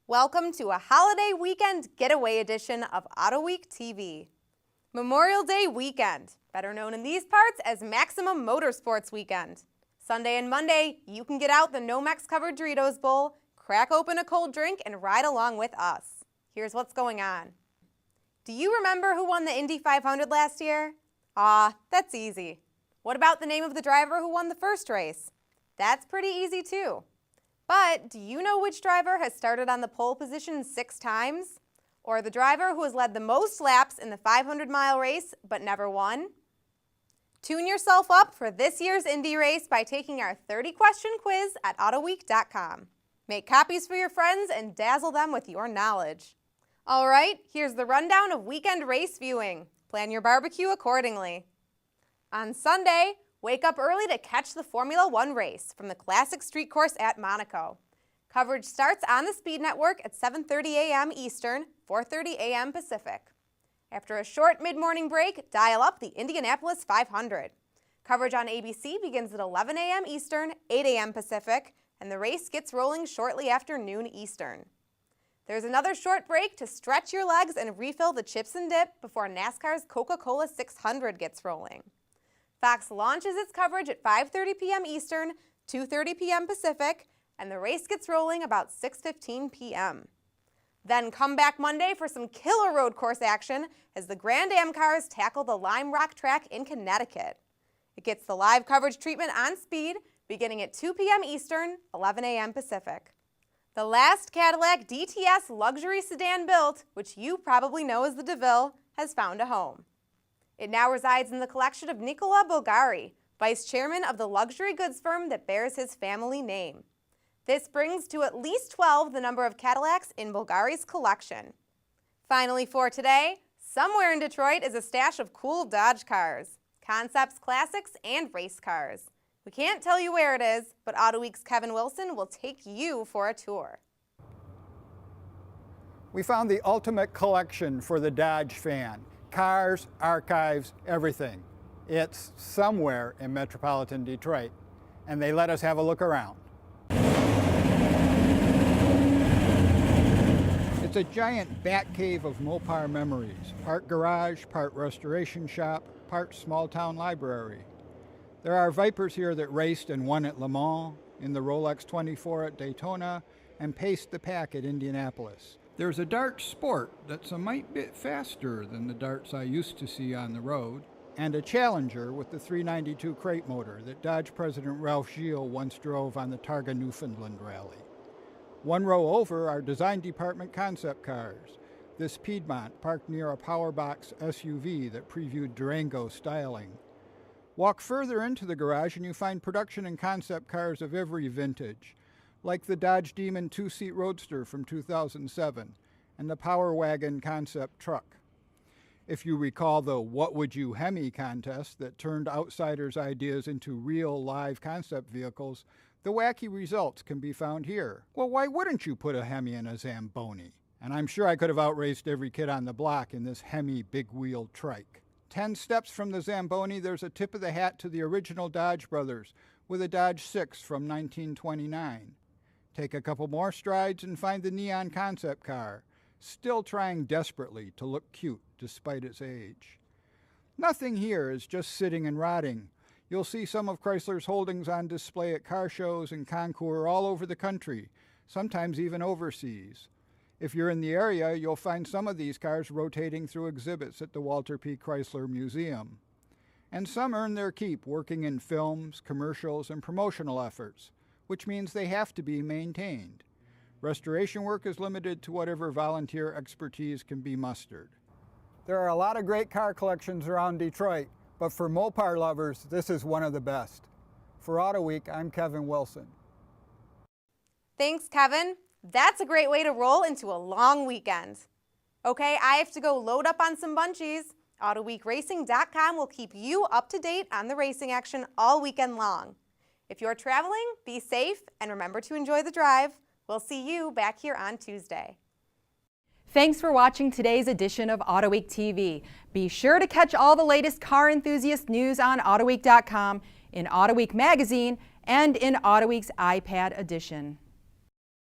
Welcome to a holiday weekend getaway edition of AutoWeek TV. Memorial Day weekend, better known in these parts as Maximum Motorsports Weekend. Sunday and Monday, you can get out the Nomex-covered Doritos Bowl, crack open a cold drink, and ride along with us. Here's what's going on. Do you remember who won the Indy 500 last year? That's easy. What about the name of the driver who won the first race? That's pretty easy too. But do you know which driver has started on the pole position 6 times? Or the driver who has led the most laps in the 500-mile race but never won? Tune yourself up for this year's Indy race by taking our 30-question quiz at AutoWeek.com. Make copies for your friends and dazzle them with your knowledge. All right, here's the rundown of weekend race viewing. Plan your barbecue accordingly. On Sunday, wake up early to catch the Formula One race from the classic street course at Monaco. Coverage starts on the Speed Network at 7:30 a.m. Eastern, 4:30 a.m. Pacific. After a short mid-morning break, dial up the Indianapolis 500. Coverage on ABC begins at 11 a.m. Eastern, 8 a.m. Pacific, and the race gets rolling shortly after noon Eastern. There's another short break to stretch your legs and refill the chips and dip before NASCAR's Coca-Cola 600 gets rolling. Fox launches its coverage at 5:30 p.m. Eastern, 2:30 p.m. Pacific, and the race gets rolling about 6:15 p.m. Then come back Monday for some killer road course action as the Grand Am cars tackle the Lime Rock track in Connecticut. It gets the live coverage treatment on Speed beginning at 2 p.m. Eastern, 11 a.m. Pacific. The last Cadillac DTS luxury sedan built, which you probably know as the DeVille, has found a home. It now resides in the collection of Nicola Bulgari, vice chairman of the luxury goods firm that bears his family name. This brings to at least 12 the number of Cadillacs in Bulgari's collection. Finally for today, somewhere in Detroit is a stash of cool Dodge cars, concepts, classics, and race cars. We can't tell you where it is, but AutoWeek's Kevin Wilson will take you for a tour. We found the ultimate collection for the Dodge fan. Cars, archives, everything. It's somewhere in metropolitan Detroit, and they let us have a look around. It's a giant bat cave of Mopar memories, part garage, part restoration shop, part small-town library. There are Vipers here that raced and won at Le Mans, in the Rolex 24 at Daytona, and paced the pack at Indianapolis. There's a Dart Sport that's a mite bit faster than the Darts I used to see on the road, and a Challenger with the 392 crate motor that Dodge President Ralph Gilles once drove on the Targa Newfoundland Rally. One row over are design department concept cars. This Piedmont parked near a Powerbox SUV that previewed Durango styling. Walk further into the garage and you find production and concept cars of every vintage, like the Dodge Demon 2-seat Roadster from 2007 and the Power Wagon concept truck. If you recall the What Would You Hemi contest that turned outsiders' ideas into real live concept vehicles, the wacky results can be found here. Well, why wouldn't you put a Hemi in a Zamboni? And I'm sure I could have outraced every kid on the block in this Hemi big-wheeled trike. 10 steps from the Zamboni, there's a tip of the hat to the original Dodge brothers with a Dodge 6 from 1929. Take a couple more strides and find the neon concept car, still trying desperately to look cute despite its age. Nothing here is just sitting and rotting. You'll see some of Chrysler's holdings on display at car shows and concours all over the country, sometimes even overseas. If you're in the area, you'll find some of these cars rotating through exhibits at the Walter P. Chrysler Museum. And some earn their keep working in films, commercials, and promotional efforts, which means they have to be maintained. Restoration work is limited to whatever volunteer expertise can be mustered. There are a lot of great car collections around Detroit, but for Mopar lovers, this is one of the best. For AutoWeek, I'm Kevin Wilson. Thanks, Kevin. That's a great way to roll into a long weekend. Okay, I have to go load up on some bunchies. AutoWeekRacing.com will keep you up to date on the racing action all weekend long. If you're traveling, be safe and remember to enjoy the drive. We'll see you back here on Tuesday. Thanks for watching today's edition of AutoWeek TV. Be sure to catch all the latest car enthusiast news on AutoWeek.com, in AutoWeek magazine, and in AutoWeek's iPad edition.